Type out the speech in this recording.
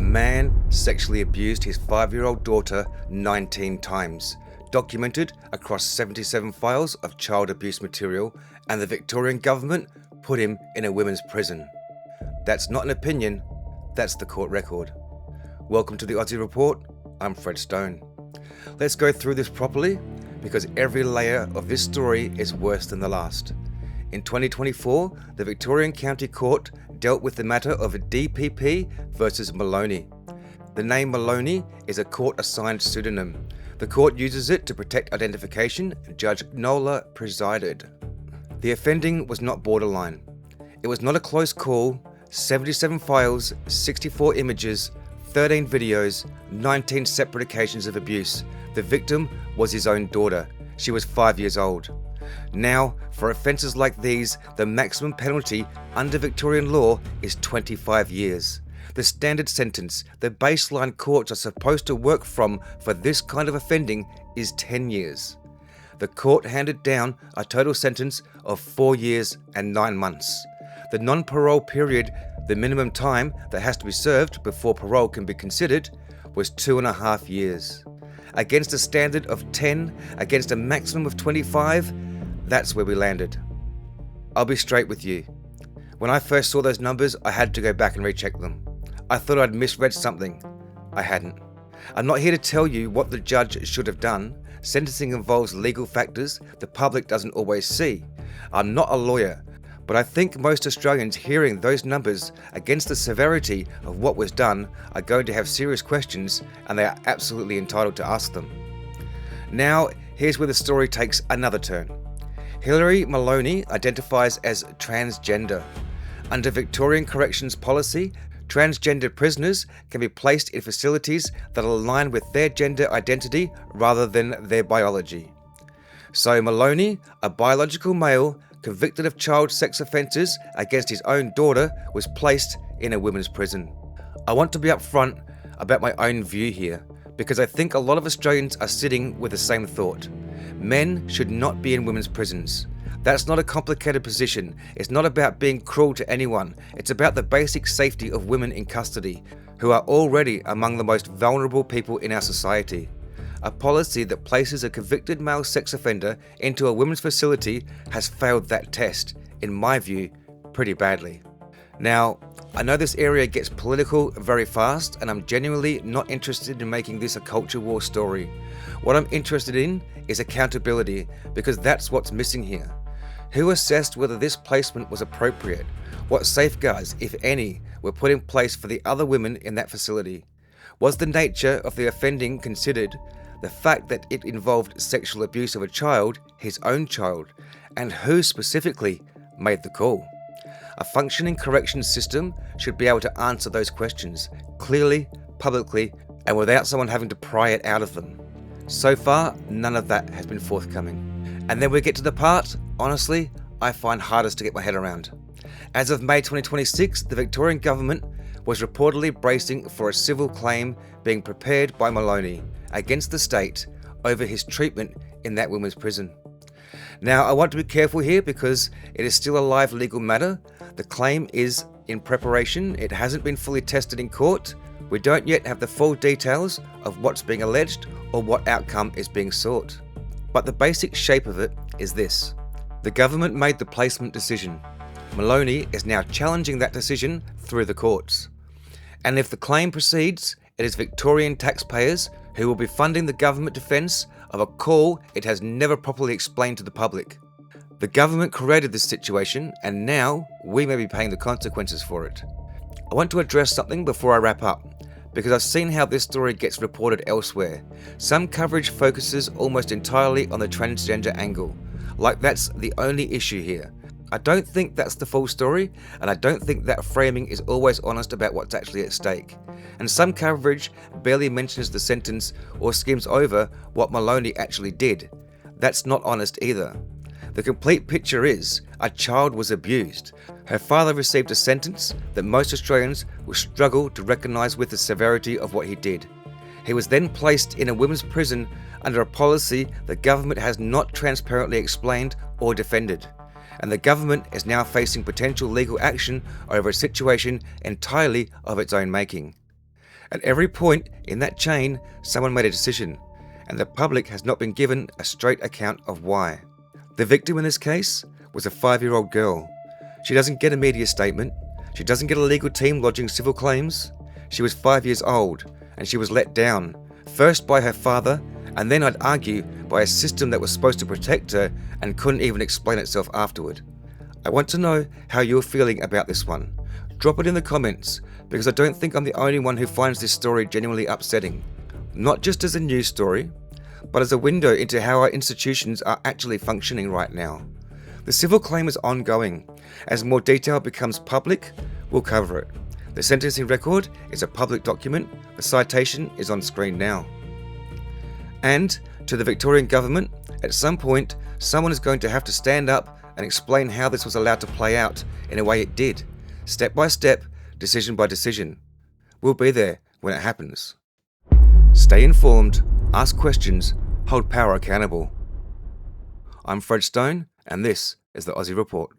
man sexually abused his 5-year-old daughter 19 times, documented across 77 files of child abuse material, and the Victorian government put him in a women's prison. That's not an opinion, that's the court record. Welcome to the Aussie Report, I'm Fred Stone. Let's go through this properly, because every layer of this story is worse than the last. In 2024, the Victorian County Court dealt with the matter of a DPP versus Maloney. The name Maloney is a court-assigned pseudonym. The court uses it to protect identification. Judge Nola presided. The offending was not borderline. It was not a close call. 77 files, 64 images, 13 videos, 19 separate occasions of abuse. The victim was his own daughter. She was 5 years old. Now, for offences like these, the maximum penalty under Victorian law is 25 years. The standard sentence the baseline courts are supposed to work from for this kind of offending is 10 years. The court handed down a total sentence of 4 years and 9 months. The non-parole period, the minimum time that has to be served before parole can be considered, was 2.5 years. Against a standard of 10, against a maximum of 25, that's where we landed. I'll be straight with you. When I first saw those numbers, I had to go back and recheck them. I thought I'd misread something. I hadn't. I'm not here to tell you what the judge should have done. Sentencing involves legal factors the public doesn't always see. I'm not a lawyer, but I think most Australians hearing those numbers against the severity of what was done are going to have serious questions, and they are absolutely entitled to ask them. Now, here's where the story takes another turn. Hilary Maloney identifies as transgender. Under Victorian corrections policy, transgender prisoners can be placed in facilities that align with their gender identity rather than their biology. So Maloney, a biological male convicted of child sex offences against his own daughter, was placed in a women's prison. I want to be upfront about my own view here, because I think a lot of Australians are sitting with the same thought. Men should not be in women's prisons. That's not a complicated position. It's not about being cruel to anyone. It's about the basic safety of women in custody, who are already among the most vulnerable people in our society. A policy that places a convicted male sex offender into a women's facility has failed that test, in my view, pretty badly. Now, I know this area gets political very fast, and I'm genuinely not interested in making this a culture war story. What I'm interested in is accountability, because that's what's missing here. Who assessed whether this placement was appropriate? What safeguards, if any, were put in place for the other women in that facility? Was the nature of the offending considered? The fact that it involved sexual abuse of a child, his own child, and who specifically made the call? A functioning corrections system should be able to answer those questions clearly, publicly, and without someone having to pry it out of them. So far, none of that has been forthcoming. And then we get to the part, honestly, I find hardest to get my head around. As of May 2026, the Victorian government was reportedly bracing for a civil claim being prepared by Maloney against the state over his treatment in that women's prison. Now, I want to be careful here because it is still a live legal matter. The claim is in preparation. It hasn't been fully tested in court. We don't yet have the full details of what's being alleged or what outcome is being sought. But the basic shape of it is this. The government made the placement decision. Maloney is now challenging that decision through the courts. And if the claim proceeds, it is Victorian taxpayers who will be funding the government defence of a call it has never properly explained to the public. The government created this situation, and now we may be paying the consequences for it. I want to address something before I wrap up, because I've seen how this story gets reported elsewhere. Some coverage focuses almost entirely on the transgender angle, like that's the only issue here. I don't think that's the full story, and I don't think that framing is always honest about what's actually at stake. And some coverage barely mentions the sentence or skims over what Maloney actually did. That's not honest either. The complete picture is, a child was abused. Her father received a sentence that most Australians will struggle to recognise with the severity of what he did. He was then placed in a women's prison under a policy the government has not transparently explained or defended. And the government is now facing potential legal action over a situation entirely of its own making. At every point in that chain, someone made a decision, and the public has not been given a straight account of why. The victim in this case was a 5-year-old girl. She doesn't get a media statement. She doesn't get a legal team lodging civil claims. She was 5 years old, and she was let down, first by her father, and then I'd argue by a system that was supposed to protect her and couldn't even explain itself afterward. I want to know how you're feeling about this one. Drop it in the comments, because I don't think I'm the only one who finds this story genuinely upsetting. Not just as a news story, but as a window into how our institutions are actually functioning right now. The civil claim is ongoing. As more detail becomes public, we'll cover it. The sentencing record is a public document. The citation is on screen now. And to the Victorian government, at some point, someone is going to have to stand up and explain how this was allowed to play out in a way it did, step by step, decision by decision. We'll be there when it happens. Stay informed, ask questions, hold power accountable. I'm Fred Stone, and this is the Aussie Report.